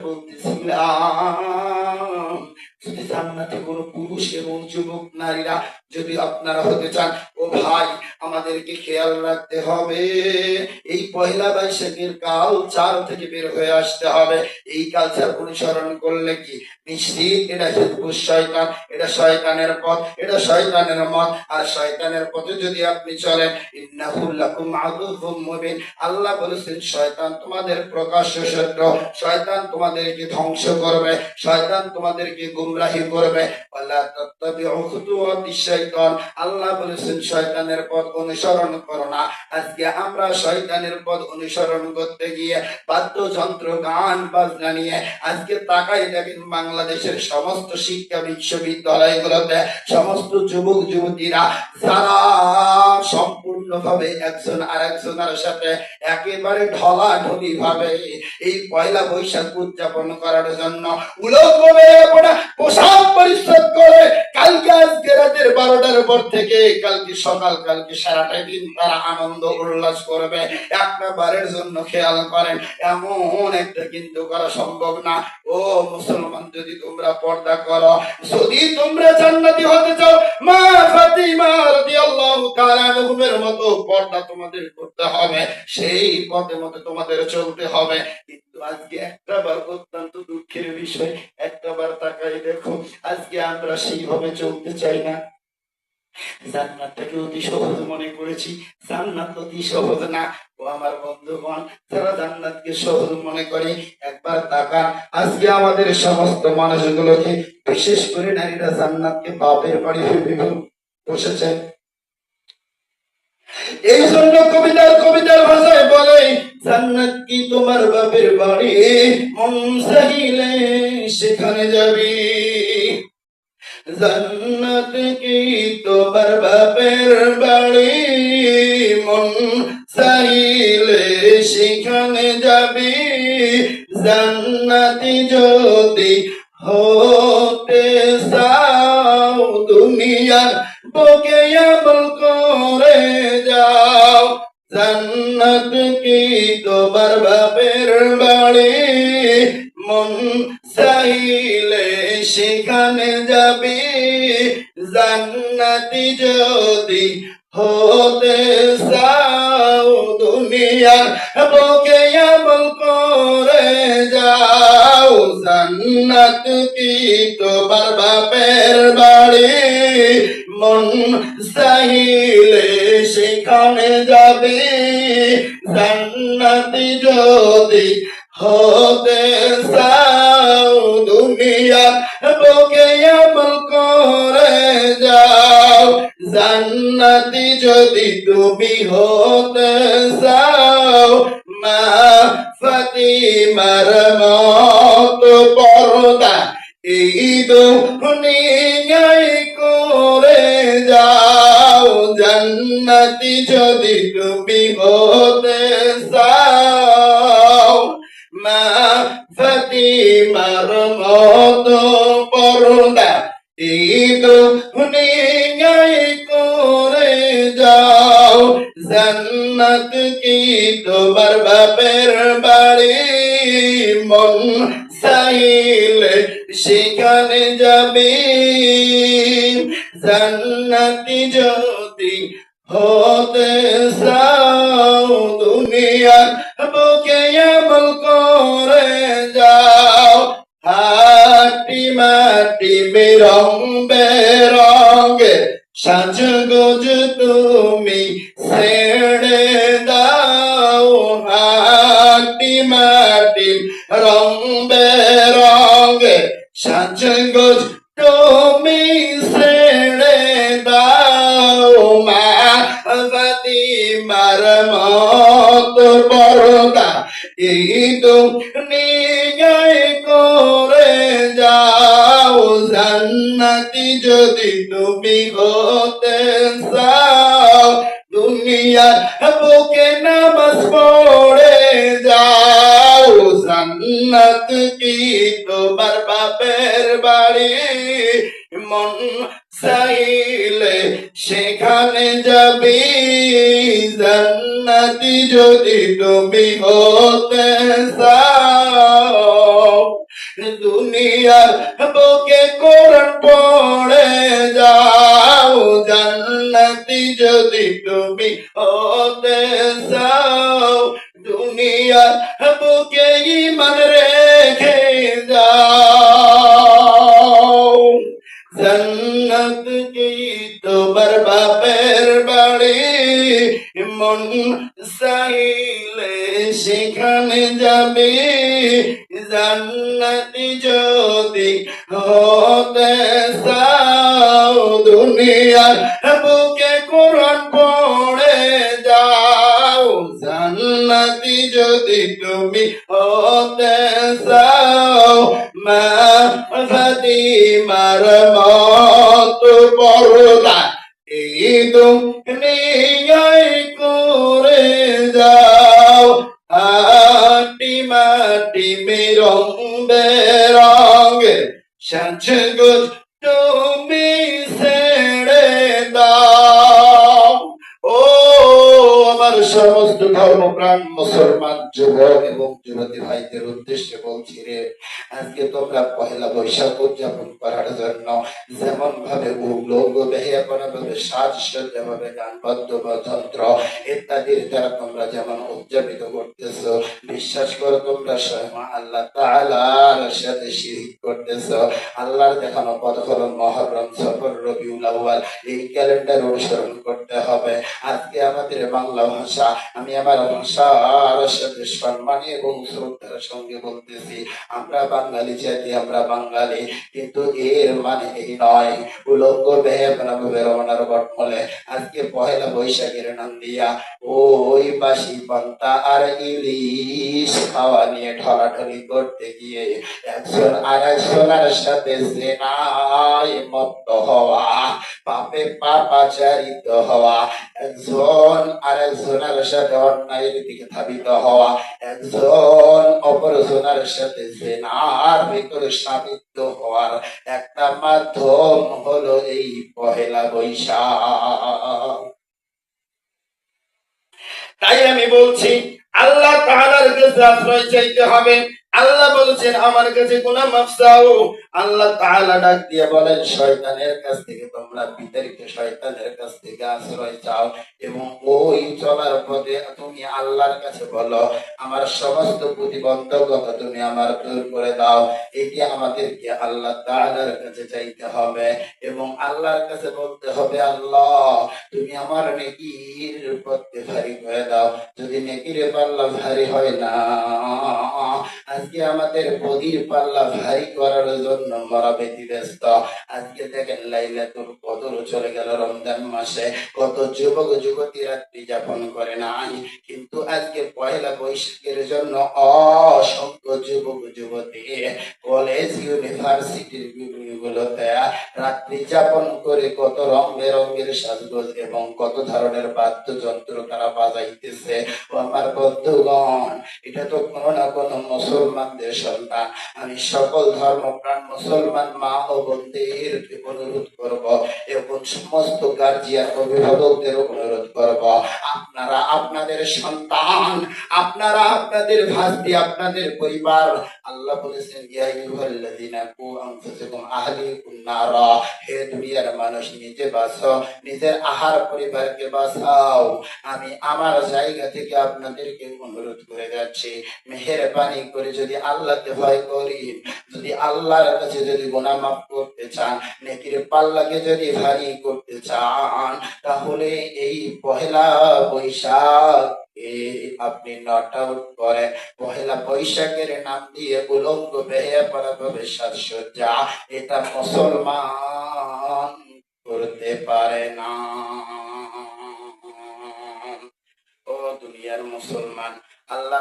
বলতেছিলাম, যদি জান্নাতে কোনো পুরুষ এবং যুবক নারীরা যদি আপনারা হতে চান, ও ভাই আমাদেরকে খেয়াল রাখতে হবে, এই পয়লা বৈশাখের কালচার থেকে বের হয়ে আসতে হবে। এই কালচার অনুসরণ করলে কি নিশ্চিত এটা হিজবুশ শয়তান, এটা শয়তানের পথ, এটা শয়তানের মত। আর শয়তানের পথে যদি আপনি চলেন, ইন্নাহু লাকুম আদুউম মুবিন, আল্লাহ বলেছেন শয়তান তোমাদের প্রকাশ্য শত্রু, শয়তান তোমাদেরকে ধ্বংস করবে, শয়তান তোমাদেরকে গুমরাহি করবে। ওয়ালা তাত্তাবিউ খুতুওয়াতিশ শয়তান, আল্লাহ বলেছেন শয়তানের পথ অনুসরণ করো না। আজকে আমরা শয়তানের পথ অনুসরণ করতে গিয়ে বাদ্যযন্ত্র গান বাজনা নিয়ে আজকে তাকাই দেখেন বাংলাদেশের সমস্ত শিক্ষা বিশ্ববিদ্যালয়গুলোতে সমস্ত যুবক যুবতীরা যারা সম্পূর্ণভাবে একজন আর একজনের সাথে একেবারে ঢলাঢলি ভাবে এই পয়লা বৈশাখ উদযাপন করার জন্য উলঙ্গভাবে পোশাক পরিচ্ছদ করে কালকে আজকে রাতের 12টার পর থেকে কালকে সকাল কালকে সারাটা দিন তারা আনন্দ উল্লাস করবে। একটা বারের জন্য খেয়াল করেন, এমন একটা কিন্তু করা সম্ভব না। ও মুসলমান, যদি তোমরা পর্দা করো, যদি তোমরা জান্নাতি হতে চাও, মা ফাতিমা রাদিয়াল্লাহু তাআলা আনহার মতো পর্দা তোমাদের করতে হবে, সেই পথে মতো তোমাদের চলতে হবে। কিন্তু আজকে একটা বার অত্যন্ত দুঃখের বিষয়, একটা বার তাকাই দেখো, আজকে আমরা সেইভাবে চলতে চাই না। জান্নাতটাকে অতি সহজ মনে করেছি, জান্নাত অতি সহজ না। ও আমার বন্ধুগণ, যারা জান্নাতকে সহজ মনে করে একবার তাকান, আজকে আমাদের সমস্ত মানুষগুলোকে, বিশেষ করে নারীরা জান্নাতকে বাপের বাড়ি ভেবে বসেছে। এই জন্য কবিতার ভাষায় বলে, জান্নাত কি তোমার বাপের বাড়ি, মন চাইলে সেখানে যাবি। জান্নাত কি তোমার বাপের বাড়ি, মন চাইলে সেখানে যাবি। জান্নাতি যদি হতে চাও, দুনিয়ার বুকে আমল করে যাও। জান্নাত কি তোমার বাপের বাড়ি, মন চাইলে সেখানে যাবি। জান্নাতি যদি হতে চাও, দুনিয়ার বুকে আমল করে যাও। জান্নাত কি তোমার বাপের বাড়ি, মন চাইলে সেখানে যাবি। জান্নাতি যদি হতে চাও, দুনিয়ার বুকে আমল করে যাও। জান্নাতি যদি তুমি হতে চাও, মা ফাতিমার মতো পর্দা এই দুনিয়ায় করে যাও। জান্নাতি যদি তুমি হতে চাও, মা ফাতিমার মতো পর্দা এই দুনিয়ায় করে যাও। জান্নাত কি তোমার বাপের বাড়ি, মন চাইলে সেখানে যাবি। জান্নাতি যদি হতে চাও, দুনিয়ার বুকে আমল করে যাও। হাটি মাটি বেরং বেরঙে সাজগোজ তুমি ছেড়ে দাও। হাটি মাটি রং বেরঙে সাজগোজ তুমি ছেড়ে দাও। মা ফাতিমার মতো পর্দা এই দুনিয়ায় করে যাও। জান্নাতি যদি তুমি হতে চাও, দুনিয়ার বুকে নামাজ পড়ে যাও। জান্নাত কি তোমার বাপের বাড়ি, মন চাইলে সেখানে যাবি। জান্নাতি যদি তুমি হতে চাও। দুনিয়ার বুকে কোরআন পড়ে যাও, জান্নাতি যদি তুমি হতে চাও, দুনিয়ার বুকে ঈমান রেখে যাও। জান্নাত কি তোমার বাপের বাড়ি, মন চাইলে সেখানে যাবে, জান্নাতি যদি হতে চাও, দুনিয়ার বুকে কোরআন পড়ে যাও, জান্নাতি যদি তুমি হতে চাও, মা ফাতিমার মত পর্দা এই দুনিয়ায় করে যাও, আটি মাটি রং বেরঙের সাজগোজ তুমি ছেড়ে দাও। ও আমার সমস্ত ধর্মপ্রাণ মুসলমান যুবক এবং যুবতী ভাইদের উদ্দেশ্যে বলছি রে, আজকে তোমরা পহেলা বৈশাখ উদযাপন করার জন্য যেমন ভাবে লোক বেহাপনা ভাবে সাজসজ্জা ভাবে গান বাদ্যযন্ত্র ইত্যাদির দ্বারা তোমরা যেমন উদযাপিত করতেছ, বিশ্বাস করো তোমরা স্বয়ং আল্লাহ তাআলার সাথে শিরক করতেছ। আল্লাহর দেখানো পথ হলো মুহররম, সফর, রবিউল আউয়াল, এই ক্যালেন্ডার অনুসরণ করতে হবে। আজকে আমাদের বাংলা ভাষা, আমি আমার ভাষার সাথে সম্মান এবং শ্রদ্ধার সঙ্গে বলতেছি, আমরা বাঙালি জাতি, আমরা বাঙালি, কিন্তু এর মানে এই নয় উলঙ্গ বেহাপনা ভাবে রওনার বটমলে আজকে পহেলা বৈশাখের নাম দিয়া ওই বাসি পান্তা আর ইলিশ খাওয়া নিয়ে ঢলাঢলি করতে গিয়ে একজন আর একজনের সাথে জেনায় মত্ত হওয়া, পাপে পাপাচারিত হওয়া, একজন আর একজনের সাথে অন্যায়ের দিকে ধাবিত হওয়া, একজন অপরজনের সাথে জেনার ভিতরে সাবিত হওয়ার একটা মাধ্যম হলো এই পহেলা বৈশাখ। তাই আমি বলছি আল্লাহ তাআলার কাছে আশ্রয় চাইতে হবে। আল্লাহ বলেছেন আমার কাছে গুনাহ মাফ চাও। আল্লাহ তাআলা ডাক দিয়ে বলেন শয়তানের কাছ থেকে তোমরা বিতাড়িত, শয়তানের কাছ থেকে আশ্রয় চাও এবং ওই চলার পথে তুমি আল্লাহর কাছে বলো আমার সমস্ত প্রতিবন্ধকতা তুমি আমার দূর করে দাও। এটি আমাদেরকে আল্লাহ তাআলার কাছে চাইতে হবে এবং আল্লাহর কাছে বলতে হবে আল্লাহ তুমি আমার নেকির পথে ভারী করে দাও। যদি নেকির পাল্লা ভারী হয় না, আজকে আমাদের বদির পাল্লা ভারী করার জন্য মরা ব্যতিব্যস্ত। আজকে দেখেন লাইলাতুল কদর চলে গেল রমজান মাসে, কত যুবক যুবতী রাত্রি যাপন করে নাই, কিন্তু আজকে পয়লা বৈশাখের জন্য অসংখ্য যুবক যুবতী কলেজ ইউনিভার্সিটির গুলোতে রাত্রি যাপন করে কত রং বেরঙের সাজগোজ এবং কত ধরনের বাদ্যযন্ত্র তারা বাজাইতেছে। ও আমার বন্ধুগণ, এটা তো কোনো না কোনো মুসলমানদের সন্তান। আমি সকল ধর্মপ্রাণ মুসলমান মা ও বোনদের অনুরোধ করব এবং সমস্ত গার্জিয়ান অভিভাবকদের অনুরোধ করব, আপনারা আপনাদের সন্তান, আপনারা আপনাদের ভাস্তি, আপনাদের পরিবার, আল্লাহ বলেছেন ইয়া আইয়ুহাল্লাযীনা কু আনফুসাকুম আহলিকুম নারা, হে দুনিয়ার মানুষ নিজে বাঁচো, নিজের আহার পরিবারকে বাঁচাও। আমি আমার জায়গা থেকে আপনাদেরকে অনুরোধ করে যাচ্ছি, মেহেরবানি করে যদি আল্লাহকে ভয় করি, যদি আল্লাহর কাছে যদি গুনাহ মাফ করতে চান, নেকির পাল্লাকে যদি ভারী করতে চান, তাহলে এই পহেলা বৈশাখ আপনি নট আউট করে পহেলা বৈশাখের নাম দিয়ে উলঙ্গ বেহাপনা ভাবে সাজসজ্জা, এটা মুসলমান করতে পারে না। ও দুনিয়ার মুসলমান, আল্লাহ